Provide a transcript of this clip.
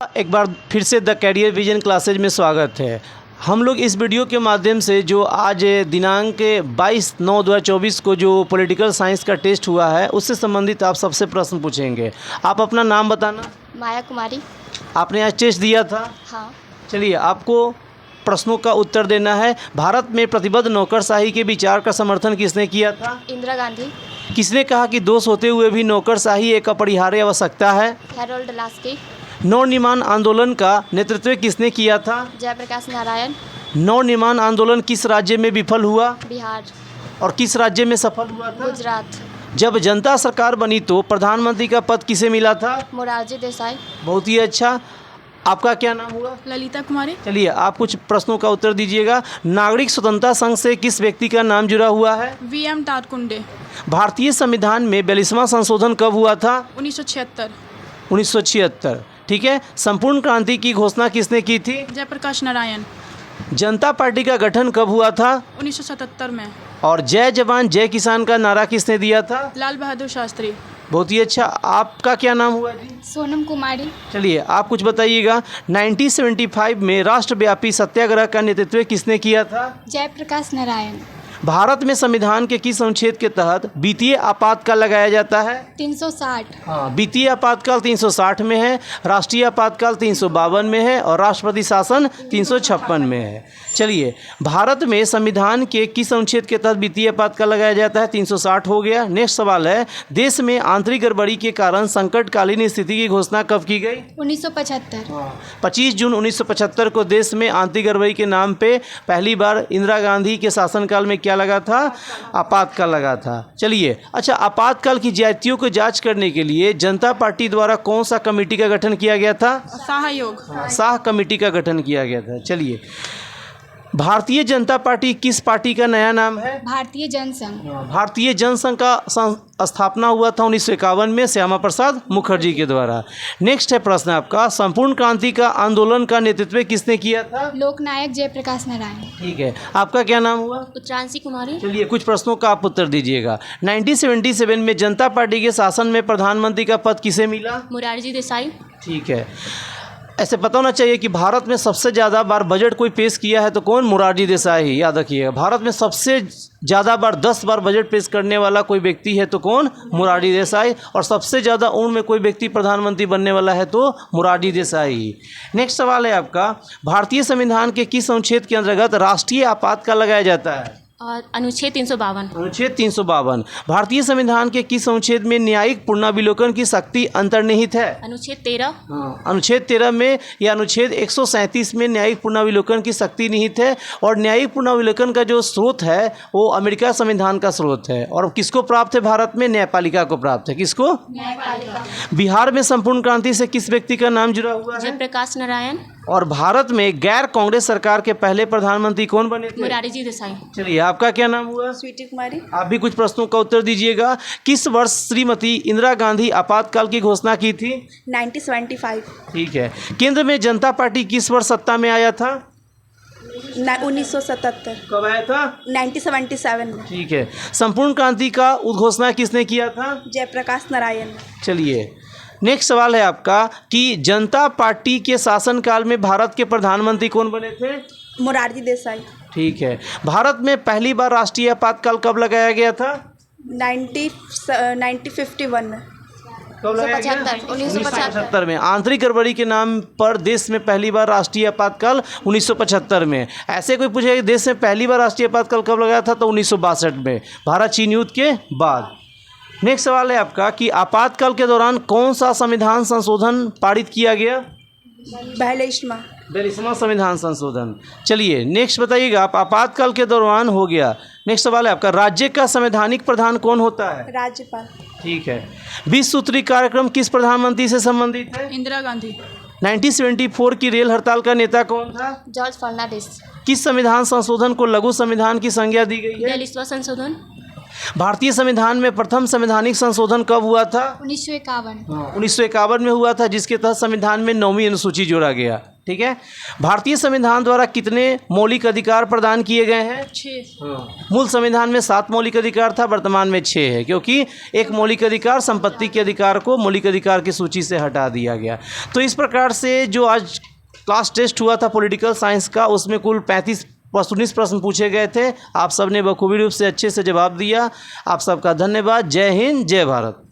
एक बार फिर से द कैरियर विजन क्लासेज में स्वागत है। हम लोग इस वीडियो के माध्यम से जो आज दिनांक 22/9/2024 को जो पॉलिटिकल साइंस का टेस्ट हुआ है उससे संबंधित आप सबसे प्रश्न पूछेंगे। आप अपना नाम बताना। माया कुमारी। आपने आज टेस्ट दिया था? हाँ। चलिए, आपको प्रश्नों का उत्तर देना है। भारत में प्रतिबद्ध नौकरशाही के विचार का समर्थन किसने किया था? इंदिरा गांधी। किसने कहा कि दोष होते हुए भी नौकरशाही एक अपरिहार्य आवश्यकता है? Harold Laski. नवनिर्माण आंदोलन का नेतृत्व किसने किया था? जयप्रकाश नारायण। नवनिर्माण आंदोलन किस राज्य में विफल हुआ? बिहार। और किस राज्य में सफल हुआ था? गुजरात। जब जनता सरकार बनी तो प्रधानमंत्री का पद किसे मिला था? मोरारजी देसाई। बहुत ही अच्छा। आपका क्या नाम हुआ? ललिता कुमारी। चलिए, आप कुछ प्रश्नों का उत्तर दीजिएगा। नागरिक स्वतंत्रता संघ से किस व्यक्ति का नाम जुड़ा हुआ है? वी.एम. तारकुंडे। भारतीय संविधान में 42वां संशोधन कब हुआ था? 1976। 1976। ठीक है। संपूर्ण क्रांति की घोषणा किसने की थी? जयप्रकाश नारायण। जनता पार्टी का गठन कब हुआ था? 1977 में। और जय जवान जय किसान का नारा किसने दिया था? लाल बहादुर शास्त्री। बहुत ही अच्छा। आपका क्या नाम हुआ जी? सोनम कुमारी। चलिए, आप कुछ बताइएगा। 1975 में राष्ट्रव्यापी सत्याग्रह का नेतृत्व किसने किया था? जयप्रकाश नारायण। भारत में संविधान के किस अनुच्छेद के तहत वित्तीय आपातकाल लगाया जाता है? 360। हाँ, वित्तीय आपातकाल 360 में है, राष्ट्रीय आपातकाल 352 में है और राष्ट्रपति शासन 356 में है। चलिए, भारत में संविधान के किस अनुच्छेद के तहत वित्तीय आपातकाल लगाया जाता है? 360 हो गया। नेक्स्ट सवाल है, देश में आंतरिक गड़बड़ी के कारण संकटकालीन स्थिति की घोषणा कब की गई? 1975। 25 जून 1975 को देश में आंतरिक गड़बड़ी के नाम पे पहली बार इंदिरा गांधी के शासनकाल में क्या लगा था? आपातकाल लगा था। चलिए, अच्छा, आपातकाल की ज्यादतियों को जांच करने के लिए जनता पार्टी द्वारा कौन सा कमेटी का गठन किया गया था? सहयोग। शाह कमेटी का गठन किया गया था। चलिए, भारतीय जनता पार्टी किस पार्टी का नया नाम है? भारतीय जनसंघ। भारतीय जनसंघ का स्थापना हुआ था 1951 में श्यामा प्रसाद मुखर्जी के द्वारा। नेक्स्ट है प्रश्न आपका, संपूर्ण क्रांति का आंदोलन का नेतृत्व किसने किया था? लोकनायक जयप्रकाश नारायण। ठीक है। आपका क्या नाम हुआ? उत्तरांशी कुमारी। चलिए, कुछ प्रश्नों का आप उत्तर दीजिएगा। 1977 में जनता पार्टी के शासन में प्रधानमंत्री का पद किसे मिला? मोरारजी देसाई। ठीक है। ऐसे पता होना चाहिए कि भारत में सबसे ज़्यादा बार बजट कोई पेश किया है तो कौन? मोरारजी देसाई। याद रखिएगा, भारत में सबसे ज़्यादा बार 10 बार बजट पेश करने वाला कोई व्यक्ति है तो कौन? मोरारजी देसाई। और सबसे ज़्यादा उम्र में कोई व्यक्ति प्रधानमंत्री बनने वाला है तो मोरारजी देसाई। नेक्स्ट सवाल है आपका, भारतीय संविधान के किस अनुच्छेद के अंतर्गत राष्ट्रीय आपातकाल लगाया जाता है? और अनुच्छेद 352। अनुच्छेद 352। भारतीय संविधान के किस अनुच्छेद में न्यायिक पुनर्विलोकन की शक्ति अंतर्निहित है? अनुच्छेद 13। अनुच्छेद 13 में या अनुच्छेद 137 में न्यायिक पुनर्विलोकन की शक्ति निहित है। और न्यायिक पुनर्विलोकन का जो स्रोत है वो अमेरिका संविधान का स्रोत है। और किसको प्राप्त है? भारत में न्यायपालिका को प्राप्त है। किसको? न्यायपालिका। बिहार में संपूर्ण क्रांति से किस व्यक्ति का नाम जुड़ा हुआ है? जयप्रकाश नारायण। और भारत में गैर कांग्रेस सरकार के पहले प्रधानमंत्री कौन बने थे? मोरारजी देसाई। चलिए, आपका क्या नाम हुआ? स्वीटी कुमारी। आप भी कुछ प्रश्नों का उत्तर दीजिएगा। किस वर्ष श्रीमती इंदिरा गांधी आपातकाल की घोषणा की थी? 1975। ठीक है। केंद्र में जनता पार्टी किस वर्ष सत्ता में आया था? 1977। कब आया था? 1977 में। ठीक है। संपूर्ण क्रांति का उद्घोषणा किसने किया था? जयप्रकाश नारायण। चलिए, नेक्स्ट सवाल है आपका कि जनता पार्टी के शासनकाल में भारत के प्रधानमंत्री कौन बने थे? मोरारजी देसाई। ठीक है। भारत में पहली बार राष्ट्रीय आपातकाल कब लगाया गया था? 1951 में। कब लगाया गया? 1975 में। आंतरिक गड़बड़ी के नाम पर देश में पहली बार राष्ट्रीय आपातकाल 1975 में। ऐसे कोई पूछेगा कि देश में पहली बार राष्ट्रीय आपातकाल कब लगाया था, तो 1962 में, भारत चीन युद्ध के बाद। नेक्स्ट सवाल है आपका कि आपातकाल के दौरान कौन सा संविधान संशोधन पारित किया गया? 42वां संविधान संशोधन। चलिए, नेक्स्ट बताइएगा आप। आपातकाल के दौरान हो गया। नेक्स्ट सवाल है आपका, राज्य का संवैधानिक प्रधान कौन होता है? राज्यपाल। ठीक है। 20 सूत्री कार्यक्रम किस प्रधानमंत्री से संबंधित है? इंदिरा गांधी। 1974 की रेल हड़ताल का नेता कौन था? जॉर्ज फर्नांडिस। किस संविधान संशोधन को लघु संविधान की संज्ञा दी गई है? 42वां संशोधन। भारतीय संविधान में प्रथम संवैधानिक संशोधन कब हुआ था? 1951। 1951 में हुआ था, जिसके तहत संविधान में 9वीं अनुसूची जोड़ा गया। ठीक है। भारतीय संविधान द्वारा कितने मौलिक अधिकार प्रदान किए गए हैं? 6। मूल संविधान में 7 मौलिक अधिकार था, वर्तमान में 6 है, क्योंकि एक मौलिक अधिकार संपत्ति के अधिकार को मौलिक अधिकार की सूची से हटा दिया गया। तो इस प्रकार से जो आज क्लास टेस्ट हुआ था पॉलिटिकल साइंस का, उसमें कुल 19 प्रश्न पूछे गए थे। आप सब ने बखूबी रूप से अच्छे से जवाब दिया। आप सबका धन्यवाद। जय हिंद, जय भारत।